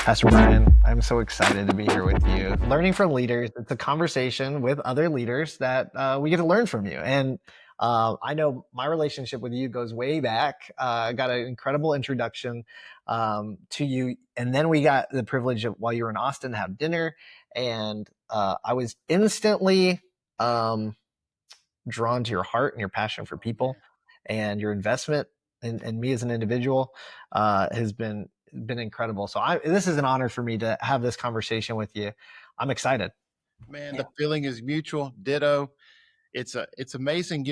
Pastor Bryan, I'm so excited to be here with you. Learning from leaders, it's a conversation with other leaders that we get to learn from you. And I know my relationship with you goes way back. I got an incredible introduction to you. And then we got the privilege of, while you were in Austin, to have dinner. And I was instantly drawn to your heart and your passion for people, and your investment in me as an individual has been incredible. So this is an honor for me to have this conversation with you. I'm excited. Man, Yeah. the feeling is mutual. Ditto. It's amazing,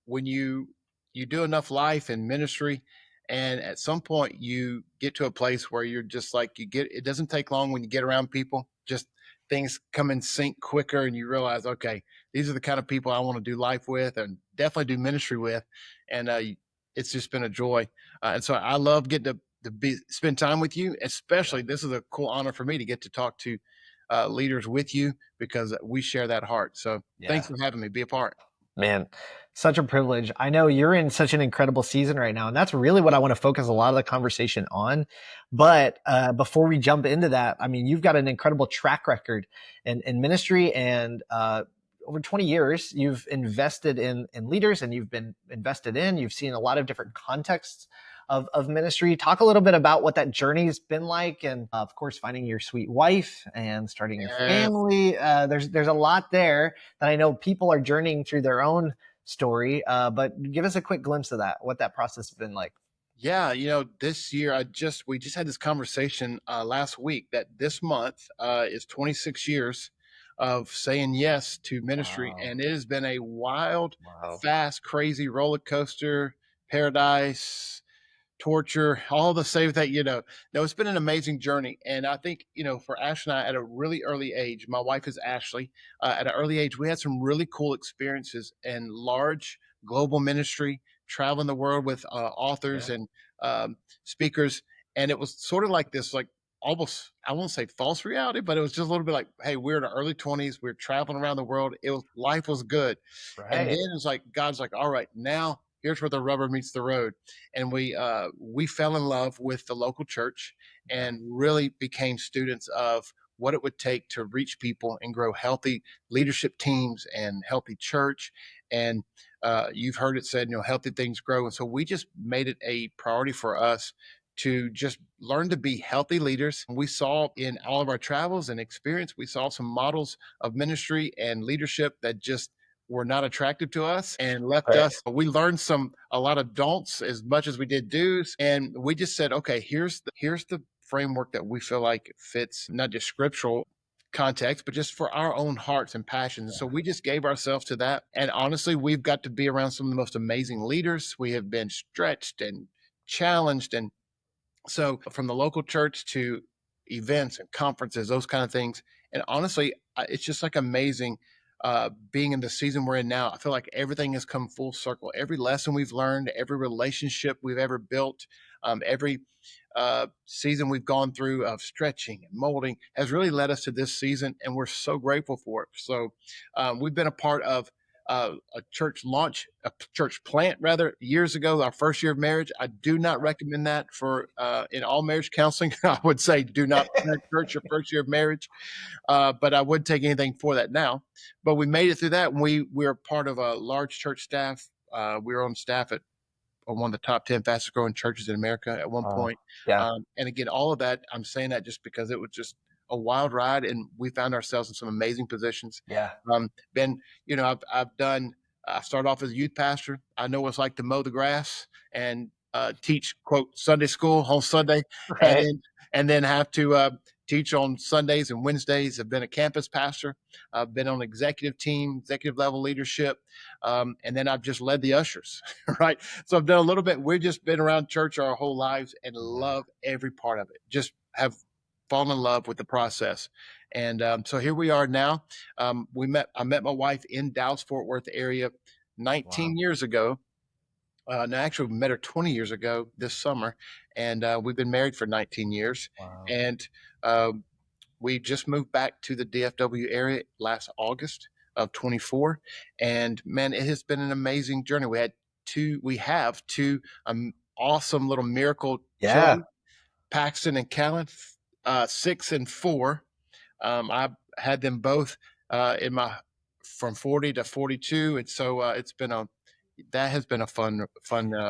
when you do enough life and ministry, and at some point you get to a place where you're just like it doesn't take long when you get around people. Just things come in sync quicker, and you realize, okay, these are the kind of people I want to do life with, and definitely do ministry with, and it's just been a joy. And so I love getting to spend time with you. Especially, this is a cool honor for me to get to talk to leaders with you because we share that heart. So thanks Yeah. for having me be a part. Man, such a privilege. I know you're in such an incredible season right now, and that's really what I want to focus a lot of the conversation on. But before we jump into that, I mean, you've got an incredible track record in ministry, and over 20 years, you've invested in leaders, and you've been invested in. You've seen a lot of different contexts of ministry. Talk a little bit about what that journey's been like, and of course, finding your sweet wife and starting your Yeah, family. There's a lot there that I know people are journeying through their own story. But give us a quick glimpse of that, what that process has been like. yeah. This year we just had this conversation last week that this month is 26 years of saying yes to ministry, Wow. and it has been a wild, Wow. fast, crazy roller coaster, paradise, torture, all the same that, no, it's been an amazing journey. And I think, for Ashley and I at a really early age, my wife is Ashley, at an early age, we had some really cool experiences in large global ministry, traveling the world with authors Yeah. and speakers. And it was sort of like this, like almost, I won't say false reality, but it was just a little bit like, hey, we're in our early 20s, we're traveling around the world. Life was good. And then Right. it's like, God's like, all right, now here's where the rubber meets the road. And we fell in love with the local church Yeah. and really became students of what it would take to reach people and grow healthy leadership teams and healthy church. And you've heard it said, healthy things grow. And so we just made it a priority for us to just learn to be healthy leaders. We saw in all of our travels and experience, we saw some models of ministry and leadership that just were not attractive to us and left Right. us. We learned a lot of don'ts as much as we did do's, and we just said, okay, here's the framework that we feel like fits not just scriptural context, but just for our own hearts and passions. So we just gave ourselves to that. And honestly, we've got to be around some of the most amazing leaders. We have been stretched and challenged. And so from the local church to events and conferences, those kind of things. And honestly, it's just like amazing being in the season we're in now. I feel like everything has come full circle. Every lesson we've learned, every relationship we've ever built, every season we've gone through of stretching and molding has really led us to this season, and we're so grateful for it. So we've been a part of a church launch, a church plant rather, years ago, our first year of marriage. I do not recommend that for in all marriage counseling. I would say do not plant a church your first year of marriage, but I would take anything for that now. But we made it through that, and we were part of a large church staff. We were on staff at one of the top 10 fastest growing churches in America at one Oh, point. yeah. And again, all of that, I'm saying that just because it was just a wild ride, and we found ourselves in some amazing positions. Yeah. Ben, I've done, I started off as a youth pastor. I know what it's like to mow the grass and teach, quote, Sunday school on Sunday, and Right. then have to teach on Sundays and Wednesdays. I've been a campus pastor. I've been on executive team, executive level leadership, and then I've just led the ushers, right? So I've done a little bit. We've just been around church our whole lives and Yeah. love every part of it. Just have fallen in love with the process. And so here we are now. I met my wife in Dallas Fort Worth area Wow. 19 years ago. No, actually, we met her 20 years ago this summer, and we've been married for 19 years. Wow. And uh, we just moved back to the DFW area last August of 24, and man, it has been an amazing journey. We have two awesome little miracle Yeah. children, Paxton and Callan. 6 and 4. I had them both in my from 40 to 42, and so it's been a that has been a fun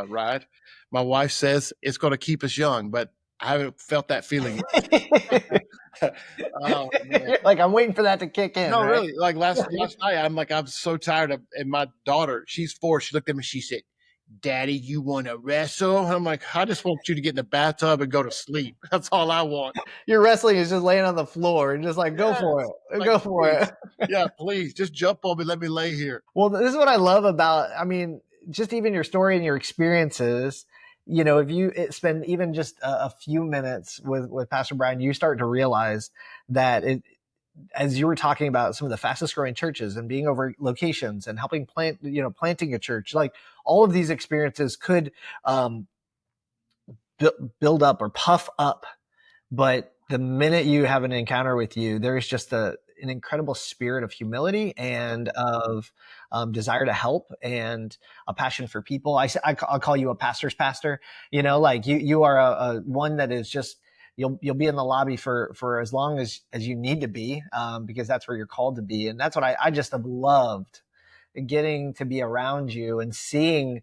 ride. My wife says it's going to keep us young, but I haven't felt that feeling yet. Oh man. Like, I'm waiting for that to kick in, No, right? really. Like last night, I'm like, I'm so tired of. And my daughter, she's 4. She looked at me. She said, "Daddy, you want to wrestle?" I'm like, I just want you to get in the bathtub and go to sleep. That's all I want. Your wrestling is just laying on the floor and just like, go for Yes. it. Like, Go for it. please. Yeah, please just jump on me. Let me lay here. Well, this is what I love about, I mean, just even your story and your experiences. If you spend even just a few minutes with Pastor Bryan, you start to realize that as you were talking about some of the fastest growing churches and being over locations and helping planting a church, like all of these experiences could um, build up or puff up. But the minute you have an encounter with you, there is just an incredible spirit of humility and of desire to help and a passion for people. I'll call you a pastor's pastor. Like you are a one that is just you'll be in the lobby for as long as you need to be, because that's where you're called to be, and that's what I just have loved getting to be around you and seeing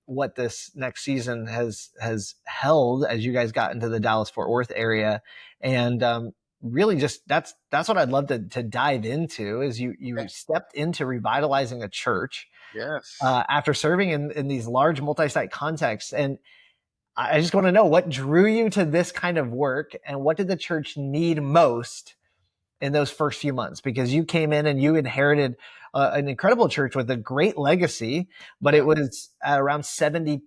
what this next season has held as you guys got into the Dallas Fort Worth area, and really just that's what I'd love to dive into is you Okay. stepped into revitalizing a church Yes. after serving in these large multi-site contexts, and I just want to know what drew you to this kind of work and what did the church need most in those first few months, because you came in and you inherited an incredible church with a great legacy, but it Yeah. was at around 70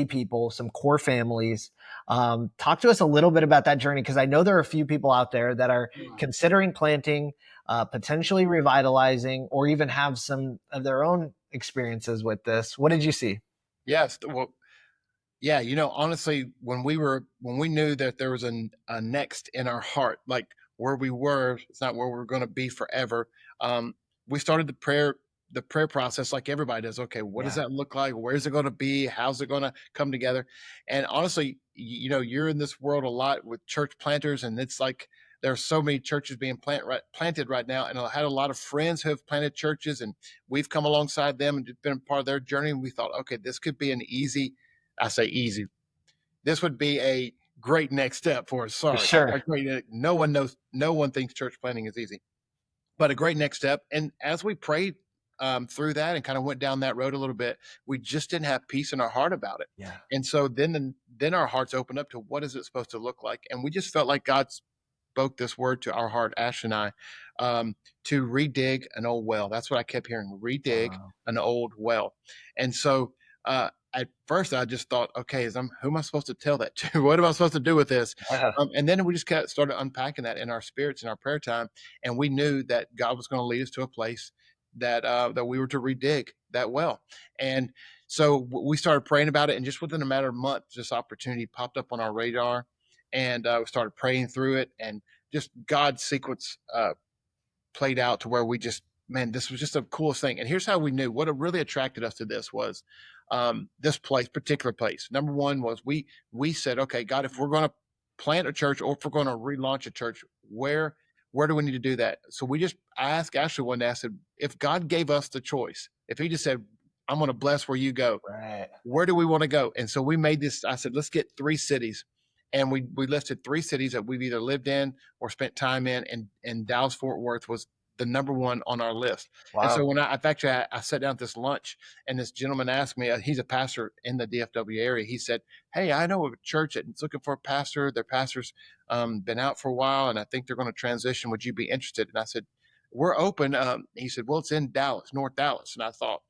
people, some core families. Talk to us a little bit about that journey, because I know there are a few people out there that are Mm. considering planting, potentially revitalizing, or even have some of their own experiences with this. What did you see? Yes. Well, yeah, honestly, when we knew that there was a next in our heart, like where we were, it's not where we're going to be forever. We started the prayer process like everybody does. Okay, what does Yeah. that look like? Where's it going to be? How's it going to come together? And honestly, you're in this world a lot with church planters, and it's like there are so many churches being planted right now. And I had a lot of friends who have planted churches, and we've come alongside them and been a part of their journey. And we thought, okay, this could be an easy, I say easy. This would be a great next step for us. Sorry, Sure. a great. No one knows. No one thinks church planting is easy, but a great next step. And as we prayed through that and kind of went down that road a little bit, we just didn't have peace in our heart about it. Yeah. And so then our hearts opened up to what is it supposed to look like, and we just felt like God's spoke this word to our heart, Ash and I, to redig an old well. That's what I kept hearing, redig Wow. an old well. And so at first I just thought, okay, who am I supposed to tell that to? What am I supposed to do with this? Yeah. And then we just started unpacking that in our spirits in our prayer time. And we knew that God was going to lead us to a place that we were to redig that well. And so we started praying about it. And just within a matter of months, this opportunity popped up on our radar, and we started praying through it, and just God's sequence played out to where we just, man, this was just the coolest thing. And here's how we knew what really attracted us to this was this particular place. Number one was we said, okay, God, if we're going to plant a church or if we're going to relaunch a church, where do we need to do that? So I asked Ashley one day, I said, if God gave us the choice, if he just said, I'm going to bless where you go, Right. where do we want to go? And so we made this. I said, let's get 3 cities. And we listed 3 cities that we've either lived in or spent time in. And Dallas Fort Worth was the number one on our list. And so Wow. I sat down at this lunch, and this gentleman asked me, he's a pastor in the DFW area. He said, hey, I know of a church that's looking for a pastor. Their pastor's been out for a while, and I think they're going to transition. Would you be interested? And I said, we're open. He said, well, it's in Dallas, North Dallas. And I thought,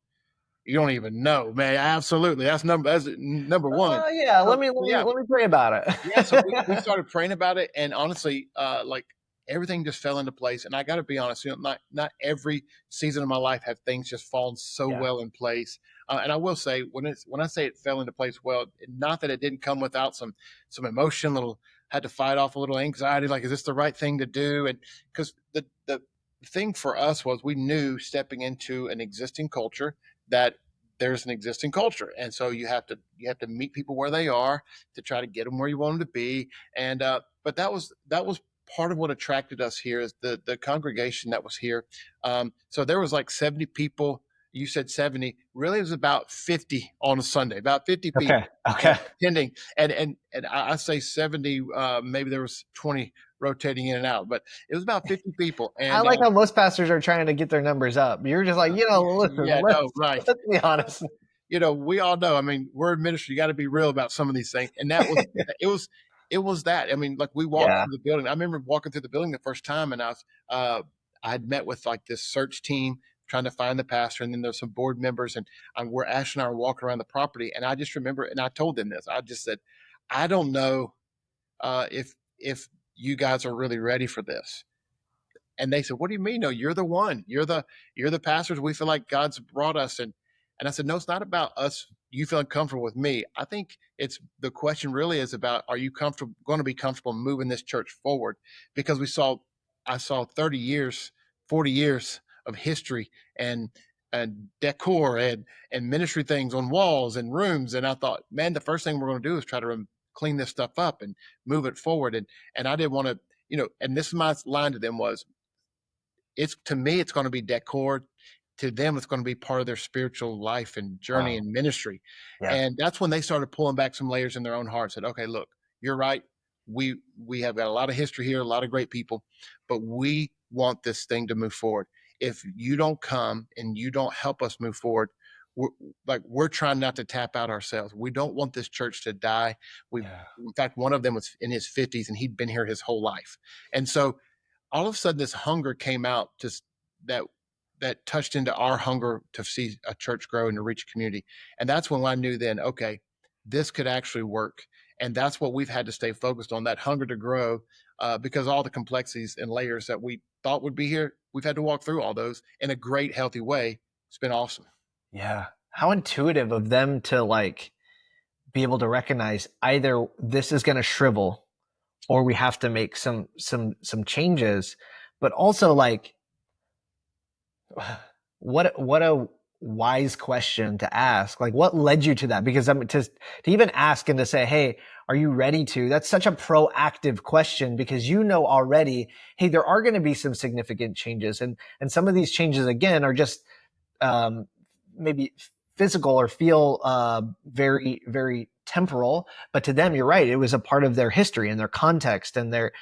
you don't even know, man. Absolutely. That's number one. Yeah. Let So, me let me yeah, let me pray about yeah. So we it. started praying about it, and honestly, like everything just fell into place. And I got to be honest, not every season of my life have things just fallen so Yeah. well in place. And I will say, when I say it fell into place well, not that it didn't come without some emotion, little had to fight off a little anxiety, like is this the right thing to do? And because the thing for us was we knew stepping into an existing culture that there's an existing culture, and so you have to meet people where they are to try to get them where you want them to be. And but that was part of what attracted us here is the congregation that was here. So there was like 70 people. You said 70. Really, it was about 50 on a Sunday. About 50 Okay. people Okay. attending, and I say 70. Maybe there was 20 rotating in and out, but it was about 50 people. I And like how most pastors are trying to get their numbers up. You're just like, listen, yeah, no, right. let's be honest. We all know. I mean, we're in ministry. You got to be real about some of these things. And that was it was it was that. I mean, like we walked Yeah. through the building. I remember walking through the building the first time, and I had met with like this search team trying to find the pastor, and then there's some board members, and we're Ash and I are walking around the property, and I just remember, and I told them this. I just said, I don't know if you guys are really ready for this. And they said, "What do you mean? No, you're the one. You're the pastors. We feel like God's brought us." And I said, "No, it's not about us. You feeling comfortable with me. I think it's the question really is about are you comfortable going to be comfortable moving this church forward? Because I saw 30 years, 40 years of history and decor and ministry things on walls and rooms. And I thought, man, the first thing we're going to do is try to clean this stuff up and move it forward. And I didn't want to, and this is my line to them was it's to me it's going to be decor, to them it's going to be part of their spiritual life and journey Wow. and ministry. Yeah. And that's when they started pulling back some layers in their own heart, said, okay, look, you're right, we have got a lot of history here, a lot of great people, but we want this thing to move forward. If you don't come and you don't help us move forward, we're we're trying not to tap out ourselves. We don't want this church to die. We Yeah. In fact, one of them was in his 50s and he'd been here his whole life. And so all of a sudden this hunger came out, just that that touched into our hunger to see a church grow and to reach a community. And that's when I knew then, okay, this could actually work. And that's what we've had to stay focused on, that hunger to grow, because all the complexities and layers that we thought would be here, we've had to walk through all those in a great, healthy way. It's been awesome. Yeah. How intuitive of them to like be able to recognize either this is going to shrivel or we have to make some changes, but also like what a wise question to ask. Like what led you to that? Because I mean to even ask and to say, "Hey, are you ready to?" That's such a proactive question because already, hey, there are going to be some significant changes and some of these changes again are just um, maybe physical or feel very, very temporal. But to them, you're right. It was a part of their history and their context and their,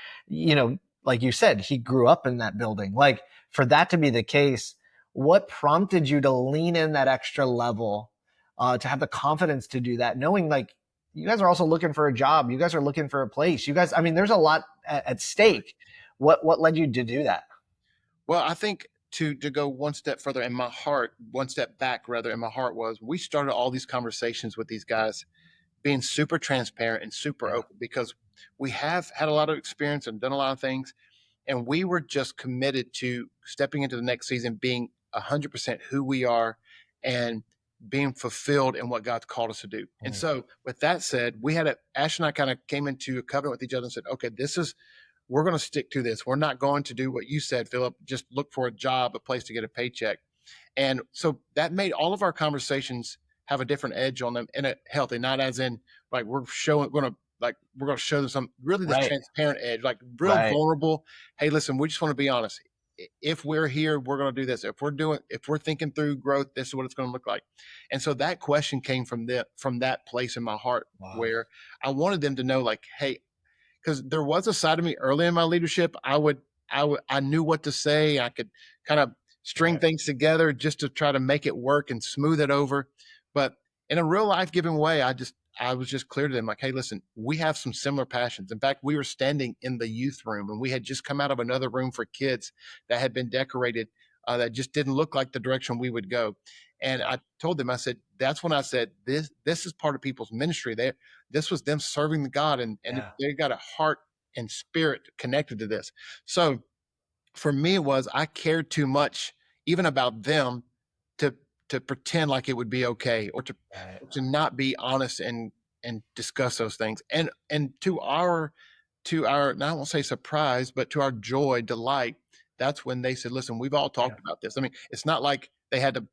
like you said, he grew up in that building. Like for that to be the case, what prompted you to lean in that extra level, to have the confidence to do that, knowing like you guys are also looking for a job, you guys are looking for a place, you guys, I mean, there's a lot at stake. What led you to do that? Well, I think to go one step further in my heart, one step back rather in my heart was we started all these conversations with these guys being super transparent and super Yeah. open because we have had a lot of experience and done a lot of things. And we were just committed to stepping into the next season being 100% who we are and being fulfilled in what God's called us to do. And Mm. so, with that said, Ash and I kind of came into a covenant with each other and said, okay, we're going to stick to this. We're not going to do what you said, Philip, just look for a job, a place to get a paycheck. And so that made all of our conversations have a different edge on them in a healthy, not as in like we're going to show them some really this Right. transparent edge, like real Right. vulnerable. Hey, listen, we just want to be honest. If we're here, we're going to do this. If we're thinking through growth, this is what it's going to look like. And so that question came from that place in my heart Wow. where I wanted them to know, like, hey, because there was a side of me early in my leadership. I knew what to say. I could kind of string Right. things together just to try to make it work and smooth it over. But in a real life giving way, I was just clear to them like, hey, listen, we have some similar passions. In fact, we were standing in the youth room and we had just come out of another room for kids that had been decorated, that just didn't look like the direction we would go. And Yeah. I told them, I said, that's when I said, this is part of people's ministry. This was them serving the God, and Yeah. they got a heart and spirit connected to this. So for me, it was I cared too much even about them to pretend like it would be okay or Right. to not be honest and discuss those things. And to our now I won't say surprise, but to our joy, delight, that's when they said, listen, we've all Yeah. talked about this. I mean, it's not like they had to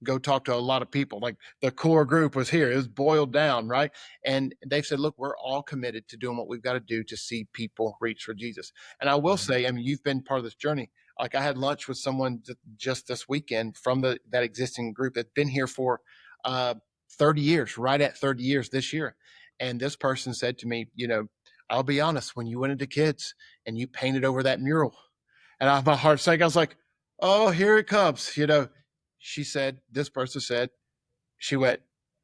go talk to a lot of people. Like the core group was here, it was boiled down, right? And they've said, look, we're all committed to doing what we've got to do to see people reach for Jesus. And I will Mhm. say, I mean, you've been part of this journey. Like I had lunch with someone just this weekend from that existing group that's been here for uh, 30 years, right at 30 years this year. And this person said to me, I'll be honest, when you went into kids and you painted over that mural, and my heart sank. I was like, oh, here it comes. She said, this person said, she went,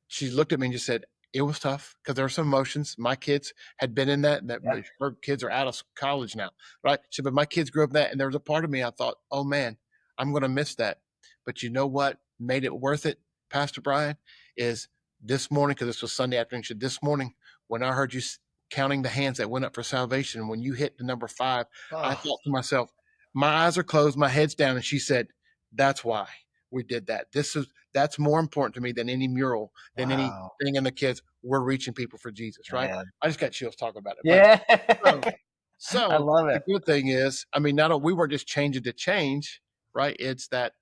she looked at me and just said, it was tough because there were some emotions. My kids had been in that, Yeah. but her kids are out of college now, right? She said, but my kids grew up in that. And there was a part of me I thought, oh man, I'm going to miss that. But you know what made it worth it, Pastor Bryan, is this morning, because this was Sunday afternoon. She said, this morning, when I heard you counting the hands that went up for salvation, when you hit the number 5, I Oh, thought to myself, my eyes are closed, my head's down. And she said, that's why we did that. That's more important to me than any mural, than wow. anything in the kids. We're reaching people for Jesus, right? Man. I just got chills talking about it. But Yeah. so, I so love the it. good thing is, I mean, not we weren't just changing to change, right? It's that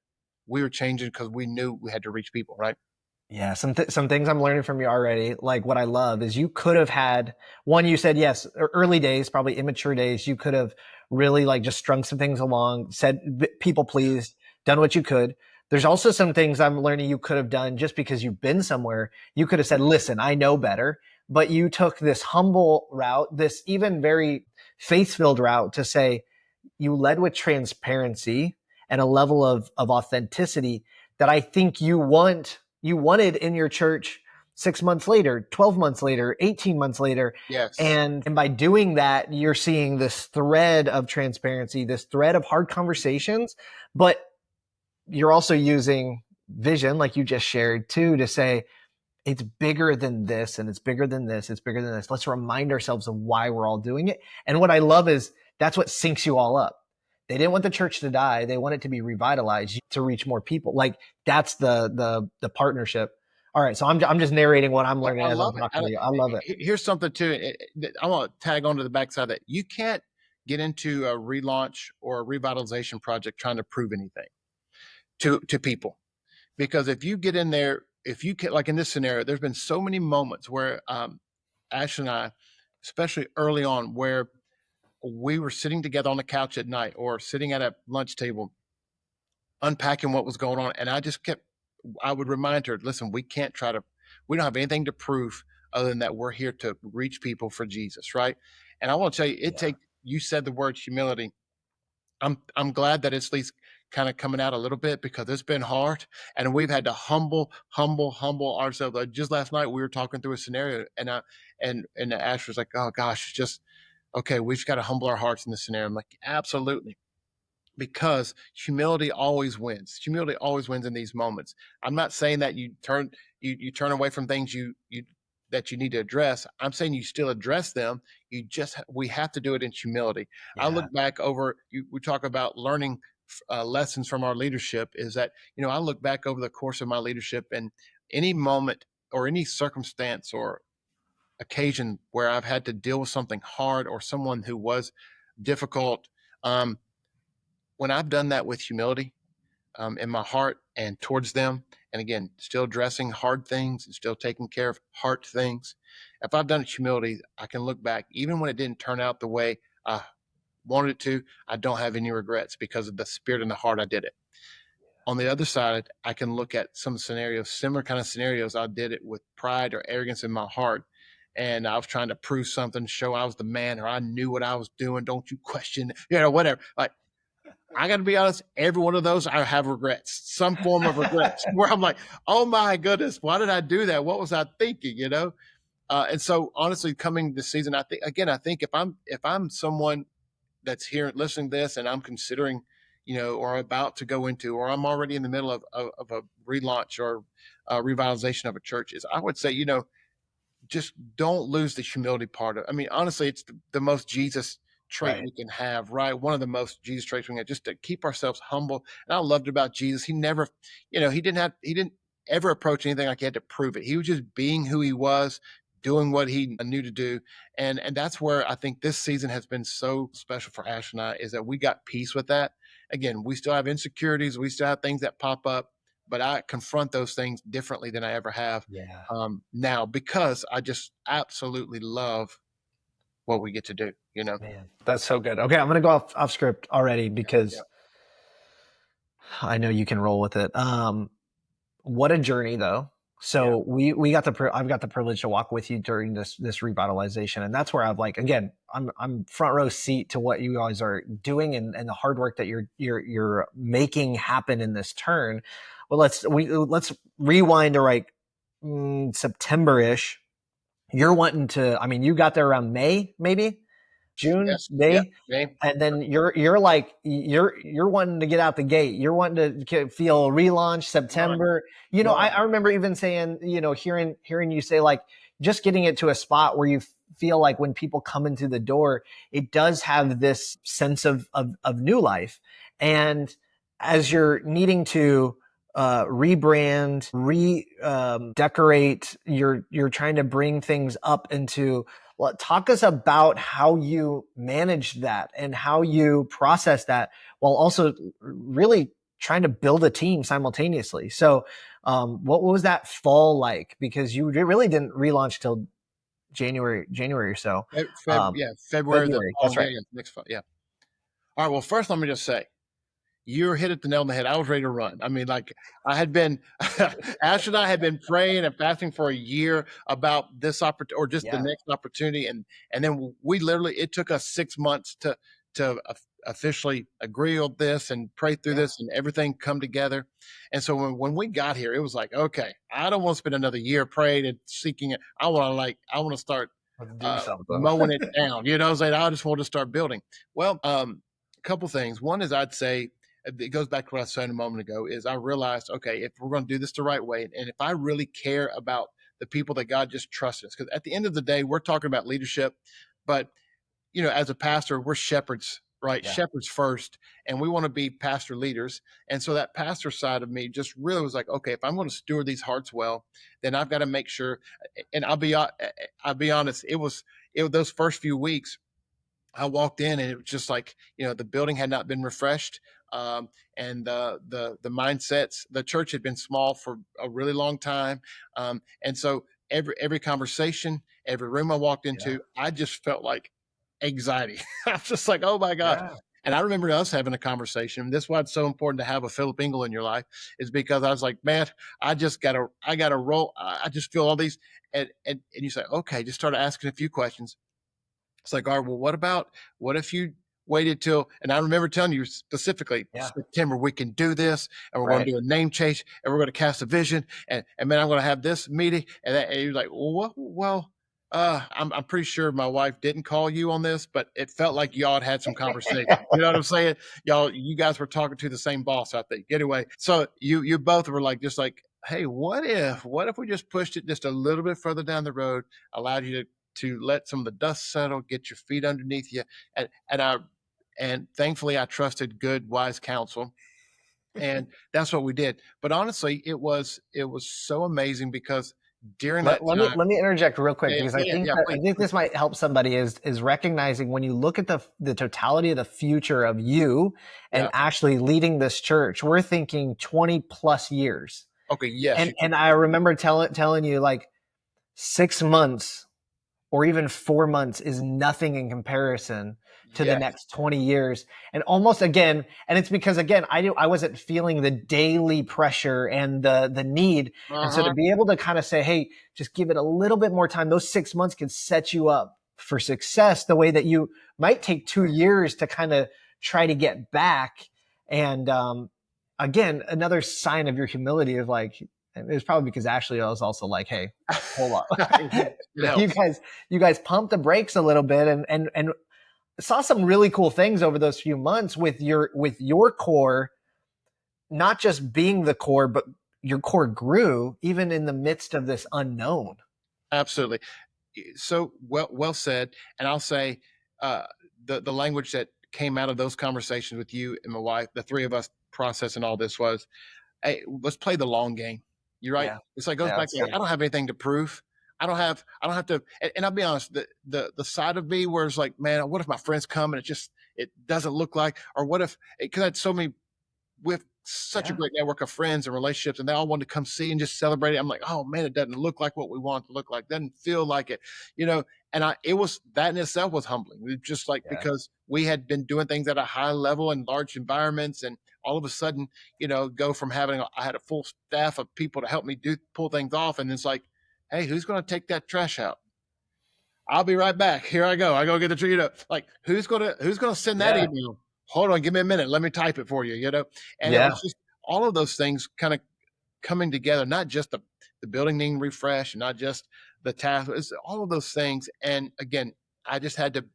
we were changing because we knew we had to reach people, right? Yeah, some things I'm learning from you already. Like what I love is you could have had one. You said yes, early days, probably immature days. You could have really like just strung some things along, said people pleased, done what you could. There's also some things I'm learning you could have done just because you've been somewhere. You could have said, "Listen, I know better," but you took this humble route, this even very faith-filled route to say, you led with transparency and a level of authenticity that I think you wanted in your church 6 months later, 12 months later, 18 months later. Yes. And by doing that, you're seeing this thread of transparency, this thread of hard conversations, but you're also using vision, like you just shared too, to say, it's bigger than this and it's bigger than this. It's bigger than this. Let's remind ourselves of why we're all doing it. And what I love is that's what syncs you all up. They didn't want the church to die. They want it to be revitalized to reach more people. Like that's the partnership. All right. So I'm just narrating what I'm learning I as I'm love it. talking to you. I love it. Here's something too. I want to tag on to the backside of that. You can't get into a relaunch or a revitalization project trying to prove anything to people. Because if you get in there, if you can, like in this scenario, there's been so many moments where Ash and I, especially early on, where we were sitting together on the couch at night or sitting at a lunch table unpacking what was going on. And I would remind her, listen, we don't have anything to prove other than that we're here to reach people for Jesus, right? And I want to tell you, Yeah. you said the word humility. I'm glad that it's at least kind of coming out a little bit because it's been hard and we've had to humble ourselves. Like just last night we were talking through a scenario and Ash was like, oh gosh, just okay, we've got to humble our hearts in this scenario. I'm like, absolutely, because humility always wins. Humility always wins in these moments. I'm not saying that you turn away from things you that you need to address. I'm saying you still address them. We have to do it in humility. I Yeah. look back over we talk about learning lessons from our leadership. Is that I look back over the course of my leadership and any moment or any circumstance or occasion where I've had to deal with something hard or someone who was difficult. Um, when I've done that with humility in my heart and towards them, and again, still addressing hard things and still taking care of heart things, if I've done it with humility, I can look back, even when it didn't turn out the way I wanted it to, I don't have any regrets because of the spirit and the heart I did it. On the other side, I can look at some scenarios, similar kind of scenarios. I did it with pride or arrogance in my heart. And I was trying to prove something, show I was the man, or I knew what I was doing. Don't you question, whatever. Like I got to be honest, every one of those I have regrets, some form of regrets, where I'm like, oh my goodness, why did I do that? What was I thinking? And so honestly, coming this season, I think if I'm someone that's here listening to this and I'm considering, or about to go into, or I'm already in the middle of a relaunch or a revitalization of a church, is I would say, just don't lose the humility part of it. I mean, honestly, it's the most Jesus trait Right. we can have, right? One of the most Jesus traits we can have, just to keep ourselves humble. And I loved about Jesus. He never, he didn't ever approach anything like he had to prove it. He was just being who he was, doing what he knew to do. And that's where I think this season has been so special for Ash and I is that we got peace with that. Again, we still have insecurities, we still have things that pop up, but I confront those things differently than I ever have Yeah, now, because I just absolutely love what we get to do, you know? man, that's so good. Okay, I'm gonna go off script already Yeah. Yeah. because I know you can roll with it. What a journey though. Yeah. So we got I've got the privilege to walk with you during this revitalization, and that's where I've like, again, I'm front row seat to what you guys are doing, and the hard work that you're making happen in this turn. Well, let's rewind to like September ish. You're wanting to, I mean, you got there around May, maybe June, Yes. Yeah. May, Me. and then you're like you're wanting to get out the gate. You're wanting to feel relaunch Run. September. I Run. remember even saying, hearing you say like just getting it to a spot where you feel like when people come into the door, it does have this sense of new life. And as you're needing to rebrand, decorate, you're trying to bring things up into, well, talk us about how you manage that and how you process that while also really trying to build a team simultaneously. So, what was that fall like? Because you really didn't relaunch till January or so. Yeah, February, the February. That's following right. year. Yeah, next fall. Yeah. All right. Well, first, let me just say, you hit it the nail on the head. I was ready to run. I mean, like I had been, Ash and I had been praying and fasting for a year about this opportunity or just the Yeah. next opportunity, and then we literally, it took us 6 months to officially agree on this and pray through Yeah. this and everything come together. And so when we got here, it was like, okay, I don't want to spend another year praying and seeking it. I want to start Let's do something. mowing it down. You know, what I'm saying, I just want to start building. Well, a couple things. One is, I'd say it goes back to what I said a moment ago, is I realized, okay, if we're going to do this the right way, and if I really care about the people that God just trusted us, because at the end of the day, we're talking about leadership, but as a pastor, we're shepherds, right? Yeah. Shepherds first, and we want to be pastor leaders. And so that pastor side of me just really was like, okay, if I'm going to steward these hearts well, then I've got to make sure. And I'll be honest, those first few weeks, I walked in and it was just like, the building had not been refreshed. And the mindsets, the church had been small for a really long time. And so every conversation, every room I walked Yeah. into, I just felt like anxiety. I was just like, oh my gosh. Yeah. And I remember us having a conversation. This is why it's so important to have a Philip Engle in your life, is because I was like, man, I gotta roll. I just feel all these, and you say, okay, just start asking a few questions. It's like, all right, well, what if you waited till, and I remember telling you specifically, Yeah. September, we can do this, and we're going Right. to do a name change, and we're going to cast a vision, and man, I'm going to have this meeting. And you're like, well, I'm pretty sure my wife didn't call you on this, but it felt like y'all had some conversation. You know what I'm saying? You guys were talking to the same boss, I think. Anyway, so you both were like, just like, hey, what if we just pushed it just a little bit further down the road, allowed you to let some of the dust settle, get your feet underneath you, and thankfully I trusted good, wise counsel, and that's what we did. But honestly, it was so amazing because during that time, Let me interject real quick yeah, because yeah, yeah, I please, think please, this might help somebody is recognizing when you look at the totality of the future of you and yeah, actually leading this church, we're thinking 20 plus years. okay, yes, And you can, I remember telling you like 6 months or even 4 months is nothing in comparison to the yes, next 20 years. And almost again, and it's because again, I wasn't feeling the daily pressure and the need. And so to uh-huh, be able to kind of say, hey, just give it a little bit more time, those 6 months can set you up for success the way that you might take 2 years to kind of try to get back. And again, another sign of your humility of like, it was probably because Ashley was also like, hey, hold on. it you helps. guys you guys pumped the brakes a little bit and saw some really cool things over those few months with your core, not just being the core, but your core grew even in the midst of this unknown. Absolutely. So well said. And I'll say, uh, the language that came out of those conversations with you and my wife, the three of us processing all this, was, hey, let's play the long game. You're right. Yeah. It's like, goes Yeah, back that's to, good. I don't have anything to prove. I don't have to. And I'll be honest, the side of me where it's like, man, what if my friends come and it doesn't look like, or what if, because I had so many with such a Yeah. great network of friends and relationships, and they all wanted to come see and just celebrate it. I'm like, oh man, it doesn't look like what we want it to look like, doesn't feel like it, you know. And it was that in itself was humbling. It just like Yeah. because we had been doing things at a high level in large environments, and all of a sudden, go from I had a full staff of people to help me pull things off, and it's like, hey, who's going to take that trash out? I'll be right back. Here I go. I go get the tree. Like who's gonna send that Yeah. email? Hold on, give me a minute. Let me type it for you. And it Yeah. was just all of those things kind of coming together. Not just the building needing refresh, not just the task. It's all of those things. And again, I just had to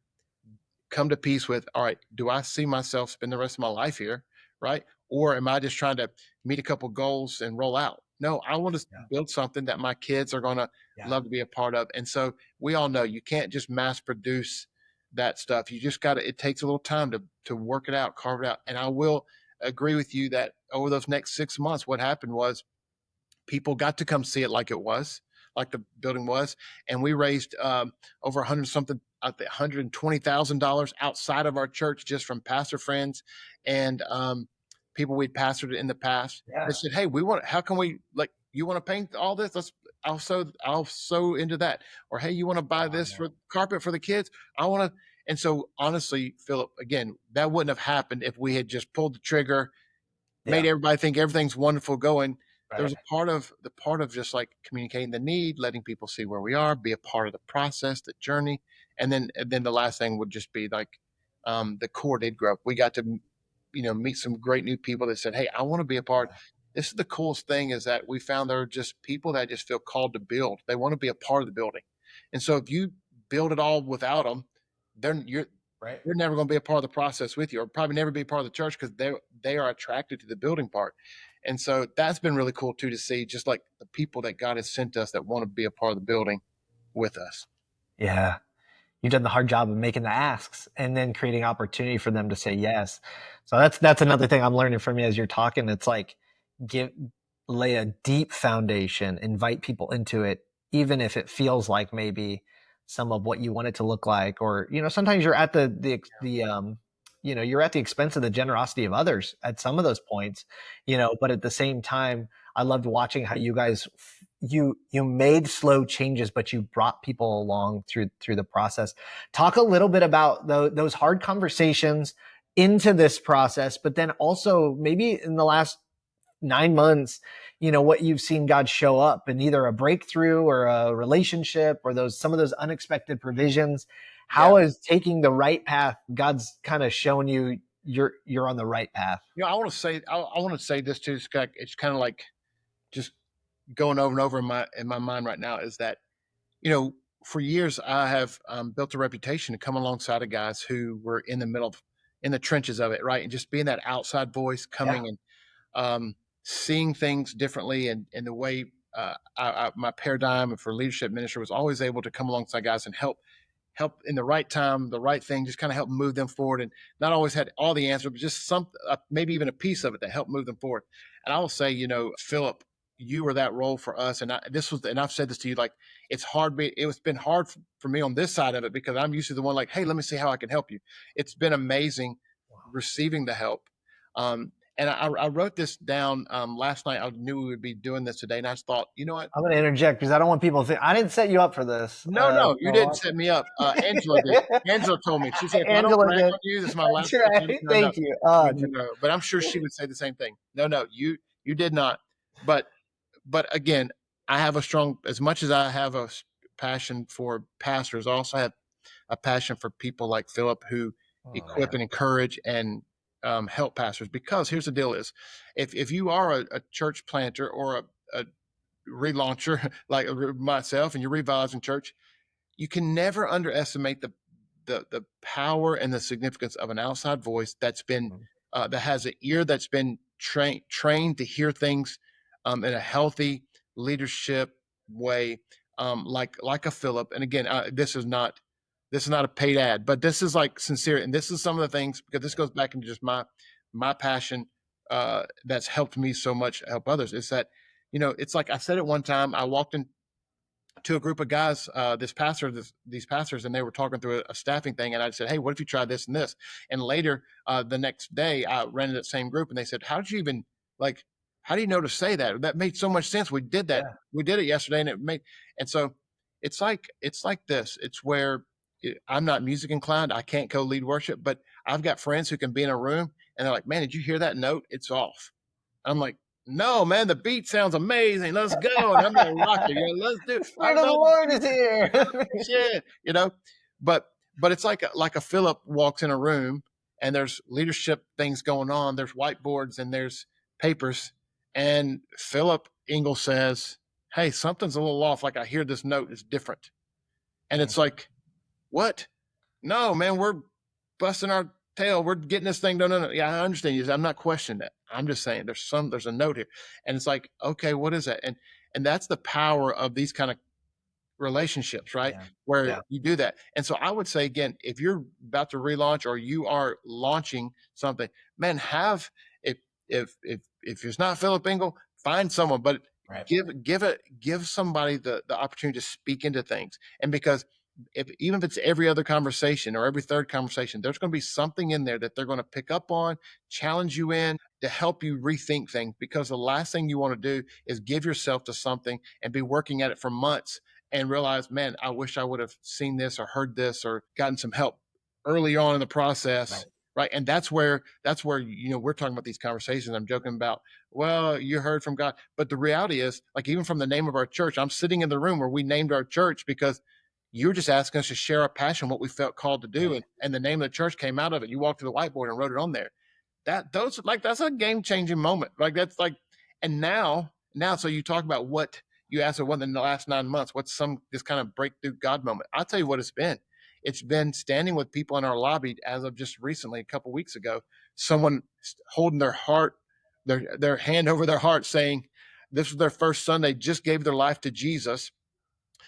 come to peace with, all right, do I see myself spend the rest of my life here, right? Or am I just trying to meet a couple goals and roll out? No, I want to Yeah. build something that my kids are going to Yeah. love to be a part of. And so we all know you can't just mass produce that stuff. You just got to, it takes a little time to work it out, carve it out. And I will agree with you that over those next 6 months, what happened was people got to come see it like it was, like the building was, and we raised over 100 something, $120,000 outside of our church just from pastor friends and people we'd pastored in the past. They Yeah. said, "Hey, we want. How can we like? You want to paint all this? Let's. I'll sew into that. Or hey, you want to buy Wow, this man. for carpet for the kids? I want to." And so, honestly, Philip, again, that wouldn't have happened if we had just pulled the trigger, made Yeah. everybody think everything's wonderful going. There's Right. a part of just like communicating the need, letting people see where we are, be a part of the process, the journey, and then the last thing would just be like the core did grow. We got to meet some great new people that said, "Hey, I want to be a part." Yeah. This is the coolest thing is that we found there are just people that just feel called to build. They want to be a part of the building, and so if you build it all without them, then Right. they're never going to be a part of the process with you, or probably never be a part of the church because they are attracted to the building part. And so that's been really cool too to see just like the people that God has sent us that want to be a part of the building with us. Yeah. You've done the hard job of making the asks and then creating opportunity for them to say yes. So that's another thing I'm learning from you as you're talking. It's like give lay a deep foundation, invite people into it, even if it feels like maybe some of what you want it to look like, or sometimes you're at the you're at the expense of the generosity of others at some of those points, but at the same time, I loved watching how you guys you made slow changes, but you brought people along through the process. Talk a little bit about those hard conversations into this process, but then also maybe in the last 9 months, what you've seen God show up in either a breakthrough or a relationship or some of those unexpected provisions. Yeah. How is taking the right path? God's kind of shown you you're on the right path. I want to say this too, Scott. It's kind of like just going over and over in my mind right now is that you know, for years I have built a reputation to come alongside of guys who were in the trenches of it, right? And just being that outside voice Yeah. coming and seeing things differently, and the way my paradigm for leadership ministry was always able to come alongside guys and help in the right time, the right thing, just kind of help move them forward. And not always had all the answers, but just maybe even a piece of it that helped move them forward. And I will say, Philip, you were that role for us. And I've said this to you, like, it's been hard for me on this side of it because I'm usually the one like, hey, let me see how I can help you. It's been amazing Wow. receiving the help. And I wrote this down last night. I knew we would be doing this today. And I just thought, you know what? I'm going to interject because I don't want people to think I didn't set you up for this. No, no, you didn't So set me up. Angela did. Angela told me. She said, "If I don't Angela brag did. on you, this is my last That's right. opportunity." No, no, Thank you. no, no, no. But I'm sure she would say the same thing. No, no, you did not. But again, I have a strong. As much as I have passion for pastors, I also have a passion for people like Philip who Oh equip man. and encourage and help pastors. Because here's the deal: is if you are a church planter or a relauncher like myself, and you're revitalizing church, you can never underestimate the power and the significance of an outside voice that has an ear that's been trained to hear things in a healthy leadership way, like a Philip. And again, this is not a paid ad, but this is like sincere, and this is some of the things because this goes back into just my passion that's helped me so much help others. Is that it's like I said at one time I walked in to a group of guys, these pastors, and they were talking through a staffing thing. And I said, "Hey, what if you try this and this?" And later, the next day, I ran into that same group, and they said, "How did you even Like, how do you know to say that? That made so much sense. We did that. Yeah. We did it yesterday, and it made. And so it's like this. It's where I'm not music inclined. I can't co-lead worship, but I've got friends who can be in a room and they're like, "Man, did you hear that note? It's off." I'm like, "No, man, the beat sounds amazing. Let's go." And I'm that rocker. Let's do. I Spirit of the love Lord is here. shit. But it's like a Philip walks in a room and there's leadership things going on. There's whiteboards and there's papers, and Philip Engle says, "Hey, something's a little off. Like I hear this note is different," and Mm, it's like, "What? No, man, we're busting our tail. We're getting this thing done. No, no. Yeah, I understand you. I'm not questioning that. I'm just saying there's a note here." And it's like, okay, what is that? And that's the power of these kind of relationships, right? yeah. Where Yeah. you do that. And so I would say again, if you're about to relaunch or you are launching something, man, have if it's not Philip Engel, find someone, but Right. give somebody the opportunity to speak into things. And because if even if it's every other conversation or every third conversation, there's going to be something in there that they're going to pick up on, challenge you in to help you rethink things. Because the last thing you want to do is give yourself to something and be working at it for months and realize, man, I wish I would have seen this or heard this or gotten some help early on in the process. Right. Right. And that's where, we're talking about these conversations. I'm joking about, well, you heard from God. But the reality is, like, even from the name of our church, I'm sitting in the room where we named our church because you were just asking us to share our passion, what we felt called to do. Right. And the name of the church came out of it. You walked to the whiteboard and wrote it on there. That's a game changing moment. Like that's like, and now, so you talk about what you asked her, what in the last 9 months, what's this kind of breakthrough God moment? I'll tell you what it's been. It's been standing with people in our lobby as of just recently, a couple weeks ago, someone holding their heart, their hand over their heart saying, this was their first Sunday, just gave their life to Jesus,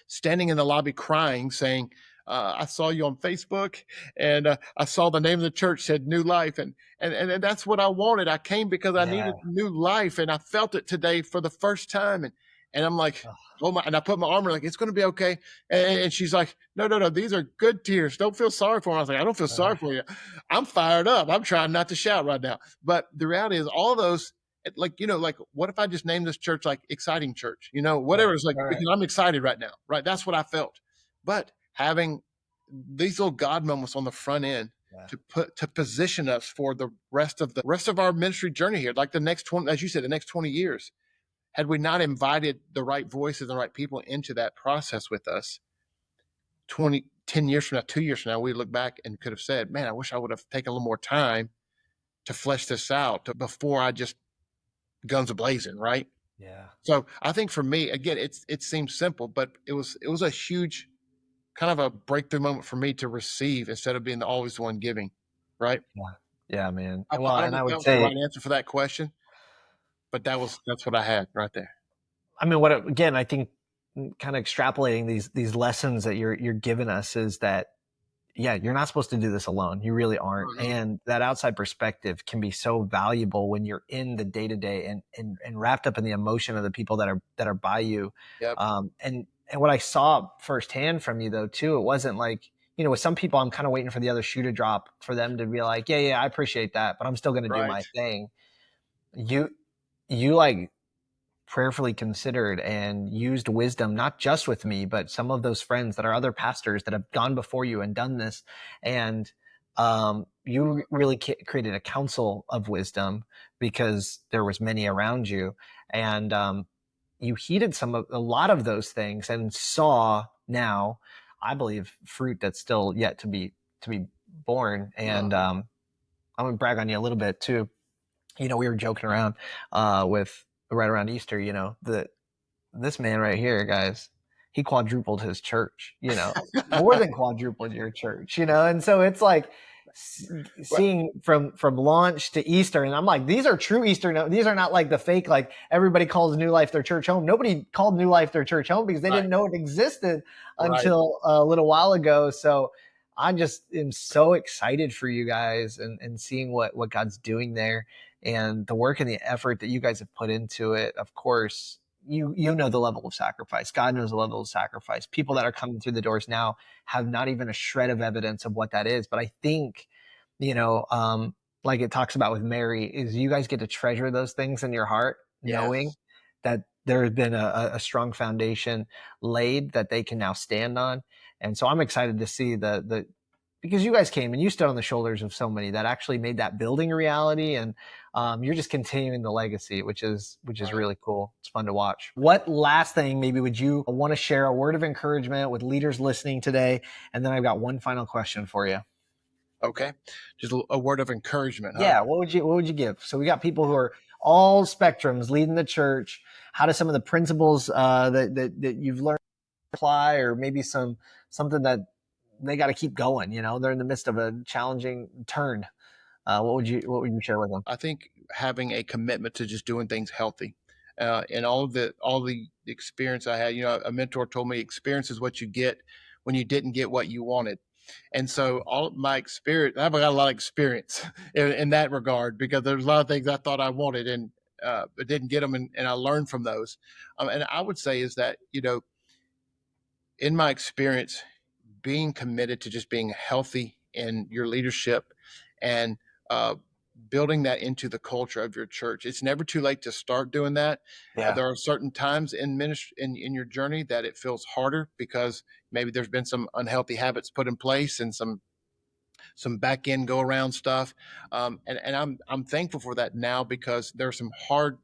standing in the lobby crying, saying, I saw you on Facebook, and I saw the name of the church said New Life, and that's what I wanted. I came because I Yeah. needed new life, and I felt it today for the first time, and I'm like, Oh, oh my, and I put my arm around, like, it's going to be okay, and she's like, no, no, no, these are good tears. Don't feel sorry for me. I was like, I don't feel sorry for you. I'm fired up. I'm trying not to shout right now, but the reality is, all those, like, like, what if I just named this church like Exciting Church, right. whatever. It's like, Right. because I'm excited right now, right? That's what I felt. But having these little God moments on the front end Yeah. to position us for the rest of our ministry journey here, like the next 20, as you said, the next 20 years, had we not invited the right voices and the right people into that process with us, 10 years from now, 2 years from now, we look back and could have said, man, I wish I would have taken a little more time to flesh this out before I just guns a blazing, right? Yeah. So I think for me, again, it seems simple, but it was a huge kind of a breakthrough moment for me to receive instead of being always the one giving, right? Yeah. Yeah, man. I, And well, I don't and know I if that would was the say, right answer for that question, but that's what I had right there. I mean, again, I think kind of extrapolating these lessons that you're giving us is that, yeah, you're not supposed to do this alone. You really aren't. Mhm. And that outside perspective can be so valuable when you're in the day to day and wrapped up in the emotion of the people that are by you. Yep. And what I saw firsthand from you though, too, it wasn't like, with some people, I'm kind of waiting for the other shoe to drop for them to be like, yeah, yeah, I appreciate that, but I'm still going to do Right. my thing. You, you like prayerfully considered and used wisdom, not just with me, but some of those friends that are other pastors that have gone before you and done this. And you really created a council of wisdom because there was many around you. And you heeded a lot of those things and saw now, I believe, fruit that's still yet to be born. Uh, And I'm gonna brag on you a little bit too. We were joking around with right around Easter, this man right here, guys, he quadrupled his church, more than quadrupled your church, and so it's like well, seeing from launch to Easter, and I'm like, these are true Easter. No, these are not like the fake, like everybody calls New Life their church home. Nobody called New Life their church home because they right. didn't know it existed Right. until a little while ago. So I just am so excited for you guys and seeing what God's doing there and the work and the effort that you guys have put into it. Of course, you know the level of sacrifice. God knows the level of sacrifice. People that are coming through the doors now have not even a shred of evidence of what that is. But I think, you know, um, like it talks about with Mary, is you guys get to treasure those things in your heart, knowing Yes. that there has been a strong foundation laid that they can now stand on. And so I'm excited to see the because you guys came and you stood on the shoulders of so many that actually made that building a reality, and you're just continuing the legacy, which is Right. really cool. It's fun to watch. What last thing maybe would you want to share, a word of encouragement with leaders listening today? And then I've got one final question for you. Okay. Just a word of encouragement, huh? Yeah, what would you give? So we got people who are all spectrums leading the church. How do some of the principles that you've learned apply, or maybe something that they got to keep going? They're in the midst of a challenging turn. What would you share with them? I think having a commitment to just doing things healthy, and all the experience I had. A mentor told me experience is what you get when you didn't get what you wanted. And so all of my experience, I've got a lot of experience in that regard, because there's a lot of things I thought I wanted and but didn't get them, and I learned from those. And I would say is that in my experience, being committed to just being healthy in your leadership and uh, building that into the culture of your church. It's never too late to start doing that. Yeah. There are certain times in ministry in your journey that it feels harder because maybe there's been some unhealthy habits put in place and some back end go around stuff. And I'm thankful for that now, because there are some hard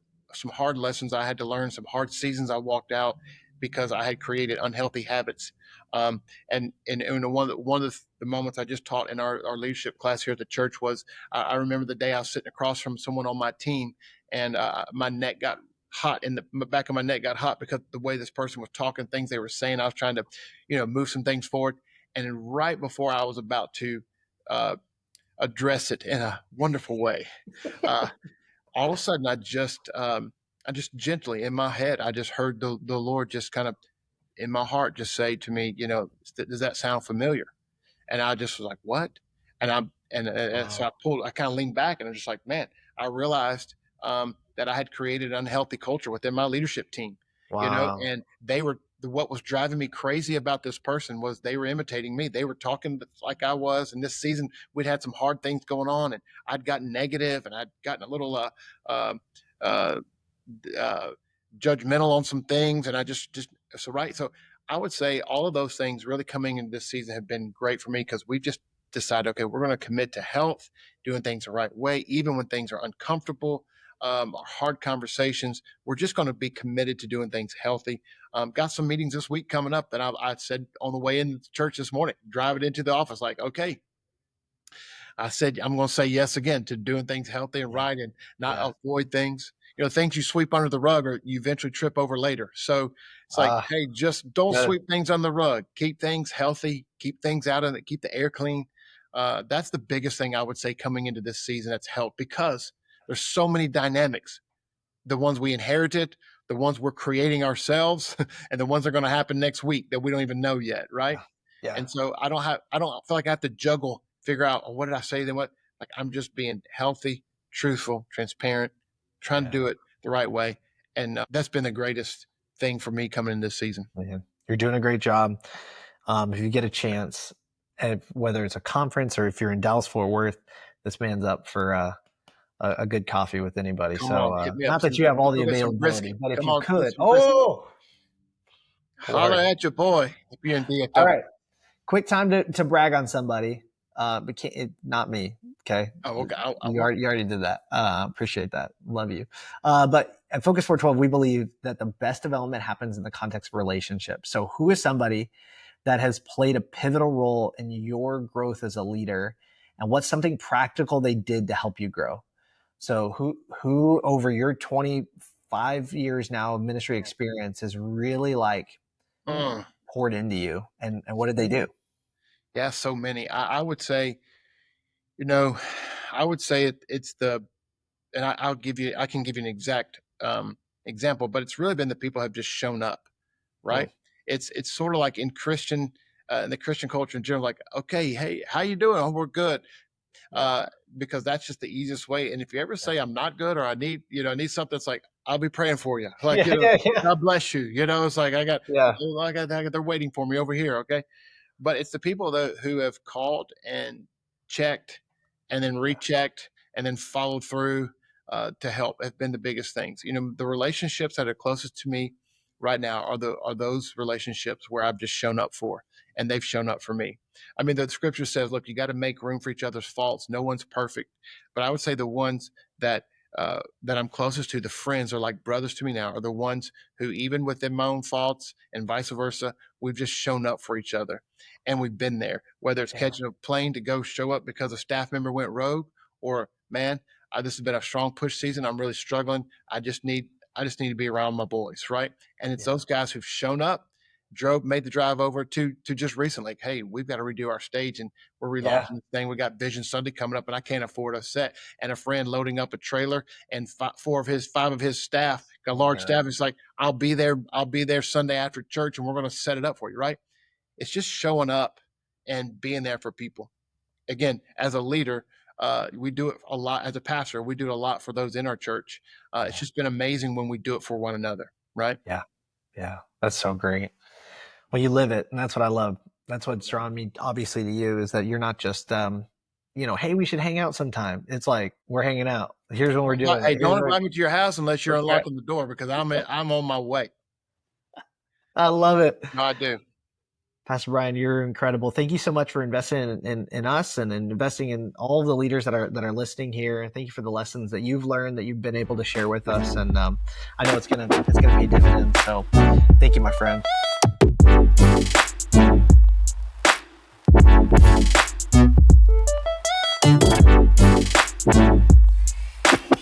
lessons I had to learn, some hard seasons I walked out because I had created unhealthy habits. Um, and one of the moments I just taught in our leadership class here at the church was I remember the day I was sitting across from someone on my team, and my neck got hot, and the back of my neck got hot because the way this person was talking, things they were saying. I was trying to move some things forward, and then right before I was about to uh, address it in a wonderful way. Uh, all of a sudden, I just gently in my head, I just heard the Lord just kind of in my heart just say to me, does that sound familiar? And I just was like, what? And so Wow. I kind of leaned back, and I'm just like, man, I realized that I had created an unhealthy culture within my leadership team, Wow. and what was driving me crazy about this person was they were imitating me. They were talking like I was. And this season, we'd had some hard things going on, and I'd gotten negative, and I'd gotten a little uh, uh, uh, judgmental on some things, and I just so right. So I would say all of those things really coming in this season have been great for me, because we just decided, okay, we're going to commit to health, doing things the right way, even when things are uncomfortable, or hard conversations. We're just going to be committed to doing things healthy. Got some meetings this week coming up that I said on the way into church this morning, driving into the office, like, okay, I said I'm going to say yes again to doing things healthy and Yeah. right, and not Yeah. avoid things. Things you sweep under the rug, or you eventually trip over later. So it's like, Ah, hey, just don't good. sweep things on the rug. Keep things healthy. Keep things out of it. Keep the air clean. That's the biggest thing I would say coming into this season. That's helped, because there's so many dynamics. The ones we inherited, the ones we're creating ourselves, and the ones that are going to happen next week that we don't even know yet, right? Yeah. Yeah. And so I don't feel like I have to juggle, figure out, oh, what did I say, then what. Like, I'm just being healthy, truthful, transparent, trying to Yeah. do it the right way. And that's been the greatest thing for me coming in this season. Man, you're doing a great job. If you get a chance, and whether it's a conference or if you're in Dallas Fort Worth, this man's up for a good coffee with anybody. Come So on, hit me up. not that you have all Let's the go get some availability, brisket. but if Come you on, get could, some brisket. oh Holler Lord! at your boy if you're in All DFW. right, quick time to brag on somebody, but not me. Okay, Oh, okay. I you won't. already did that. Appreciate that. Love you. But at Focus 412, we believe that the best development happens in the context of relationships. So, who is somebody that has played a pivotal role in your growth as a leader, and what's something practical they did to help you grow? So, who over your 25 years now of ministry experience has really like Mm. poured into you, and what did they do? Ooh. Yeah, so many. I would say, you know, I would say it's the and I can give you an exact example, but it's really been the people have just shown up, Hmm. right? It's sort of like in the Christian culture in general, like, okay, hey, how you doing? Oh, we're good, Yeah. because that's just the easiest way. And if you ever Yeah. say I'm not good, or I need something, it's like, I'll be praying for you, like, Yeah. Yeah. Yeah. God bless you. It's like Yeah. they're waiting for me over here, okay? But it's the people that who have called and checked and then rechecked and then followed through to help have been the biggest things. The relationships that are closest to me right now are those relationships where I've just shown up for, and they've shown up for me. I mean, the scripture says, "Look, you got to make room for each other's faults. No one's perfect," but I would say the ones that I'm closest to, the friends are like brothers to me now, are the ones who, even within my own faults and vice versa, we've just shown up for each other, and we've been there. Whether it's Yeah. catching a plane to go show up because a staff member went rogue, or man, this has been a strong push season. I'm really struggling. I just need to be around my boys, right? And it's Yeah. those guys who've shown up, made the drive over to just recently. Like, hey, we've got to redo our stage, and we're Yeah. relaunching the thing. We got Vision Sunday coming up, and I can't afford a set. And a friend loading up a trailer, and five of his staff, a large Yeah. staff, is like, I'll be there. I'll be there Sunday after church, and we're going to set it up for you, right? It's just showing up and being there for people. Again, as a leader, we do it a lot. As a pastor, we do it a lot for those in our church. It's Yeah. just been amazing when we do it for one another, right? Yeah. Yeah. That's so great. Well, you live it, and that's what I love. That's what's drawn me, obviously, to you is that you're not just, hey, we should hang out sometime. It's like we're hanging out. Here's what we're doing. Hey, Here's don't what. invite me to your house unless you're That's right. unlocking the door, because I'm on my way. I love it. No, I do. Pastor Bryan, you're incredible. Thank you so much for investing in us and investing in all of the leaders that are listening here. Thank you for the lessons that you've learned, that you've been able to share with us. And I know it's gonna pay dividends. So thank you, my friend.